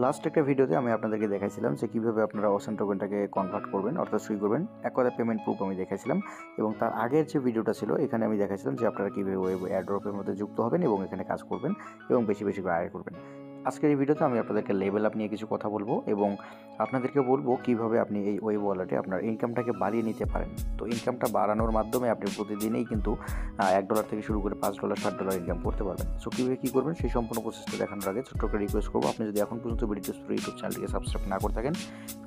Last একটা ভিডিওতে আমি আপনাদেরকে দেখাইছিলাম যে কীভাবে আপনারা ওসেন টোকেনটাকে কনভার্ট করবেন অর্থাৎ সুই করবেন। এক কথায় পেমেন্ট প্রুফ আমি দেখাইছিলাম এবং তার আগের যে ভিডিওটা ছিল এখানে আমি দেখাইছিলাম যে আপনারা কীভাবে ওয়েব এয়ারড্রপের মধ্যে যুক্ত হবেন এবং এখানে কাজ করবেন এবং বেশি বেশি করে আয় করবেন। আজকের এই ভিডিওতে আমি আপনাদেরকে লেভেল আপ নিয়ে কিছু কথা বলবো এবং আপনাদেরকে বলবো কিভাবে আপনি এই ওয়েব ওয়ালেটে আপনার ইনকামটাকে বাড়িয়ে নিতে পারেন। তো ইনকামটা বাড়ানোর মাধ্যমে আপনি প্রতিদিনই কিন্তু $1 থেকে শুরু করে $5 $7 ইনকাম করতে পারবেন। সো কীভাবে কী করবেন সেই সম্পূর্ণ প্রসেসটা দেখানোর আগে ছোট্ট একটা রিকোয়েস্ট করবো, আপনি যদি এখন পর্যন্ত বিডিটিউস প্রো ইউটিউব চ্যানেলটিকে সাবস্ক্রাইব না করে থাকেন,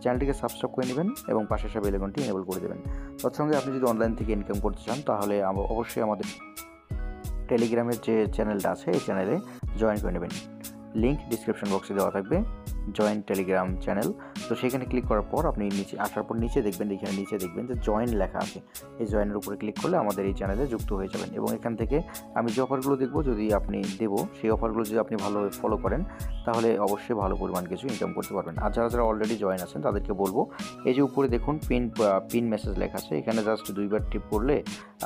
চ্যানেলটিকে সাবস্ক্রাইব করে নেবেন এবং পাশে আসা বেল আইকনটি এনেবল করে দেবেন। তার সঙ্গে আপনি যদি অনলাইন থেকে ইনকাম করতে চান তাহলে অবশ্যই আমাদের টেলিগ্রামের যে চ্যানেলটা আছে এই চ্যানেলে জয়েন করে নেবেন। লিঙ্ক ডিসক্রিপশন বক্সে দেওয়া থাকবে, জয়েন টেলিগ্রাম চ্যানেল। তো সেখানে ক্লিক করার পর আপনি নিচে আসার পর নিচে দেখবেন, এখানে নিচে দেখবেন যে জয়েন লেখা আছে। এই জয়েনের উপরে ক্লিক করলে আমাদের এই চ্যানেলে যুক্ত হয়ে যাবেন এবং এখান থেকে আমি যে অফারগুলো দেখবো যদি আপনি সেই অফারগুলো যদি আপনি ভালোভাবে ফলো করেন তাহলে অবশ্যই ভালো পরিমাণ কিছু ইনকাম করতে পারবেন। আর যারা যারা অলরেডি জয়েন আছেন তাদেরকে বলবো, এই যে উপরে দেখুন পিন মেসেজ লেখা আছে, এখানে জাস্ট 2বার টিপ করলে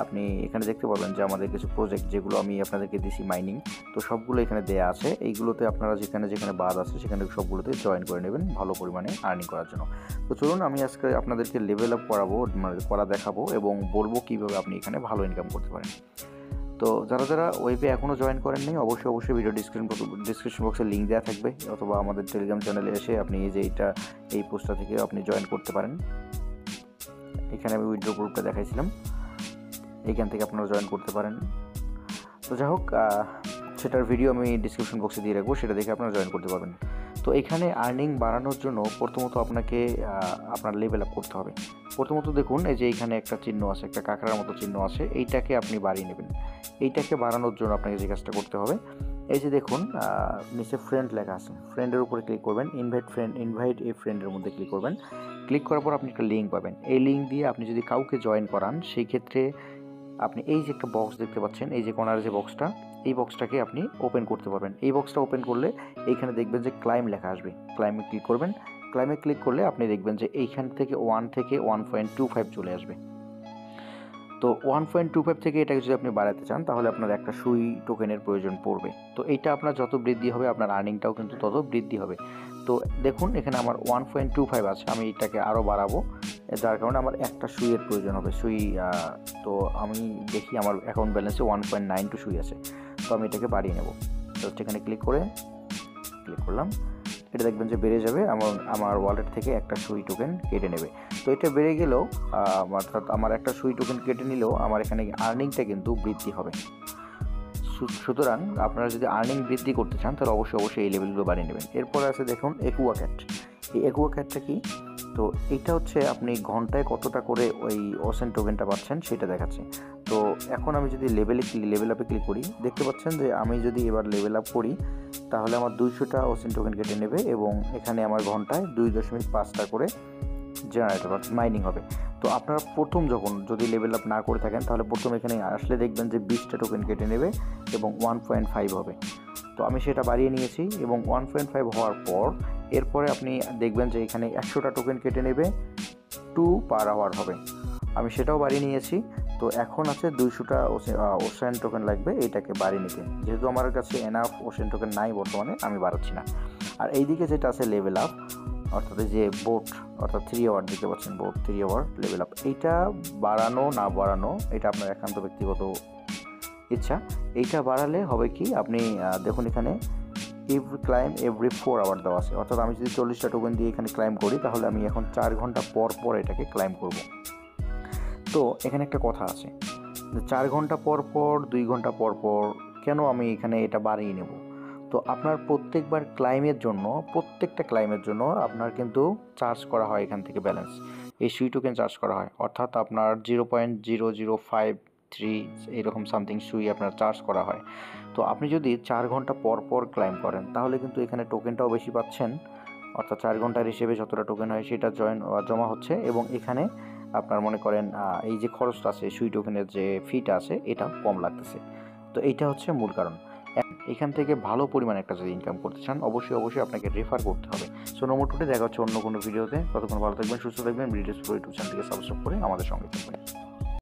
আপনি এখানে দেখতে পাবেন যে আমাদের কিছু প্রজেক্ট যেগুলো আমি আপনাদেরকে দিছি মাইনিং, তো সবগুলো এখানে দেয়া আছে। এইগুলোতে আপনারা যেখানে যেখানে বাদ আছে সেখানে সবগুলোতে জয়েন করে নেবেন ভালো পরিমাণে আর্নিং করার জন্য। তো চলুন আমি আজকে আপনাদেরকে লেভেল আপ করাবো, করা দেখাবো এবং বলবো কীভাবে আপনি এখানে ভালো ইনকাম করতে পারেন। তো যারা যারা ওয়েবে এখনও জয়েন করেন নাই অবশ্যই ভিডিও ডিসক্রিপশন বক্সে লিঙ্ক দেওয়া থাকবে অথবা আমাদের টেলিগ্রাম চ্যানেলে এসে আপনি এই পোস্টটা থেকে আপনি জয়েন করতে পারেন। এখানে আমি উইথড্র গ্রুপটা দেখাইছিলাম, এইখান থেকে আপনারা জয়েন করতে পারেন। তো যাই হোক, সেটার ভিডিও আমি ডিসক্রিপশন বক্সে দিয়ে রাখবো, সেটা দেখে আপনারা জয়েন করতে পারবেন। তো এখানে আর্নিং বাড়ানোর জন্য প্রথমত আপনাকে আপনার লেভেল আপ করতে হবে। প্রথমত দেখুন এই যে এইখানে একটা চিহ্ন আছে, একটা কাঁকড়ার মতো চিহ্ন আছে, এইটাকে আপনি বাড়িয়ে নেবেন। এইটাকে বাড়ানোর জন্য আপনাকে যে কাজটা করতে হবে, এই যে দেখুন নিচে ফ্রেন্ড লেখা আছে, ফ্রেন্ডের উপরে ক্লিক করবেন, ইনভাইট এ ফ্রেন্ডের মধ্যে ক্লিক করবেন। ক্লিক করার পর আপনি একটা লিঙ্ক পাবেন। এই লিঙ্ক দিয়ে আপনি যদি কাউকে জয়েন করান সেই ক্ষেত্রে আপনি এই যে একটা বক্স দেখতে পাচ্ছেন, এই যে কর্নারে যে বক্সটা, এই বক্সটাকে আপনি ওপেন করতে পারবেন। এই বক্সটা ওপেন করলে এইখানে দেখবেন যে ক্লাইম লেখা আসবে, ক্লাইমে ক্লিক করবেন। ক্লাইমে ক্লিক করলে আপনি দেখবেন যে এইখান থেকে 1 থেকে 1.25 চলে আসবে। তো 1.25 থেকে এটাকে যদি আপনি বাড়াতে চান তাহলে আপনার একটা সুই টোকেনের প্রয়োজন পড়বে। তো এইটা আপনার যত বৃদ্ধি হবে আপনার আর্নিংটাও কিন্তু তত বৃদ্ধি হবে। তো দেখুন এখানে আমার 1.25 আছে, আমি এটাকে আরও বাড়াবো, যার কারণে আমার একটা সুইয়ের প্রয়োজন হবে। তো আমি দেখি আমার অ্যাকাউন্ট ব্যালেন্সে 1.92 সুই আছে, তো আমি এটাকে বাড়িয়ে নেব। জাস্ট এখানে ক্লিক করলাম, এটা দেখবেন যে বেড়ে যাবে, আমার ওয়ালেট থেকে একটা সুই টোকেন কেটে নেবে। তো এটা বেড়ে গেলেও অর্থাৎ আমার একটা সুই টোকেন কেটে নিলেও আমার এখানে আর্নিংটা কিন্তু বৃদ্ধি হবে। সুতরাং আপনারা যদি আর্নিং বৃদ্ধি করতে চান তাহলে অবশ্যই এই লেভেলগুলো বাড়িয়ে নেবেন। এরপর আছে দেখুন একুয়া ক্যাট। এই একুয়া ক্যাটটা কি? তো এটা হচ্ছে আপনি ঘন্টায় কতটা করে ওই ওসেন টোকেনটা পাচ্ছেন সেটা দেখাচ্ছে। তো এখন আমি যদি লেভেল আপে ক্লিক করি, দেখতে পাচ্ছেন যে আমি যদি এবার লেভেল আপ করি তাহলে আমার 200টা ওসেন টোকেন কেটে নেবে এবং এখানে আমার ঘন্টায় 2.5টা করে জেনারেট হবে, মাইনিং হবে। তো আপনারা যখন যদি লেভেল আপ না করে থাকেন তাহলে প্রথম এখানে আসলে দেখবেন যে 20টা টোকেন কেটে নেবে এবং 1.5 হবে। তো আমি সেটা বাড়িয়ে নিয়েছি এবং 1.5 হওয়ার পর এরপরে আপনি দেখবেন যে এখানে 100টা টোকেন কেটে নেবে, 2 পার আওয়ার হবে। আমি সেটাও বাড়িয়ে নিয়েছি। তো এখন আছে 200টা ওশেন টোকেন লাগবে এটাকে বাড়িয়ে নিতে। যেহেতু আমার কাছে এনাফ ওশেন টোকেন নাই বর্তমানে, আমি বাড়াচ্ছি না। আর এইদিকে যেটা আছে লেভেল আপ, অর্থাৎ যে বোট অর্থাৎ 3 আওয়ার দেখতে পাচ্ছেন, বোট 3 আওয়ার লেভেল আপ, এইটা বাড়ানো না বাড়ানো এটা আপনার একান্ত ব্যক্তিগত ইচ্ছা। এইটা বাড়ালে হবে কি, আপনি দেখুন এখানে এভরি 4 আওয়ার দেওয়া আছে, অর্থাৎ আমি যদি 40টা টোকেন দিয়ে এখানে ক্লাইম করি তাহলে আমি এখন 4 ঘন্টা পর এটাকে ক্লাইম করব। তো এখানে একটা কথা আছে যে 4 ঘন্টা পর 2 ঘন্টা পর কেন আমি এখানে এটা বাড়িয়ে নেব। তো আপনার প্রত্যেকটা ক্লাইমের জন্য আপনার কিন্তু চার্জ করা হয় এখান থেকে ব্যালেন্স, এই সুই টোকেন চার্জ করা হয়, অর্থাৎ আপনার 0.0053 এরকম সামথিং সুই আপনার চার্জ করা হয়। তো আপনি যদি 4 ঘন্টা পর ক্লাইম করেন তাহলে কিন্তু এখানে টোকেনটাও বেশি পাচ্ছেন, অর্থাৎ 4 ঘন্টার হিসেবে যতটা টোকেন হয় সেটা জমা হচ্ছে এবং এখানে আপনার মনে করেন এই যে খরচটা আছে, সুই টোকেনের যে ফিটা আছে এটা কম লাগতেছে। তো এইটা হচ্ছে মূল কারণ। এখান থেকে ভালো পরিমাণে একটা যদি ইনকাম করতে চান অবশ্যই আপনাকে রেফার করতে হবে। সো নম্বর 2 দেখা হচ্ছে অন্য কোনো ভিডিওতে। ততক্ষণ ভালো থাকবেন, সুস্থ থাকবেন। বিডিটিউস প্রো ইউটিউব চ্যানেলটিকে সাবস্ক্রাইব করে আমাদের সঙ্গে থাকবেন।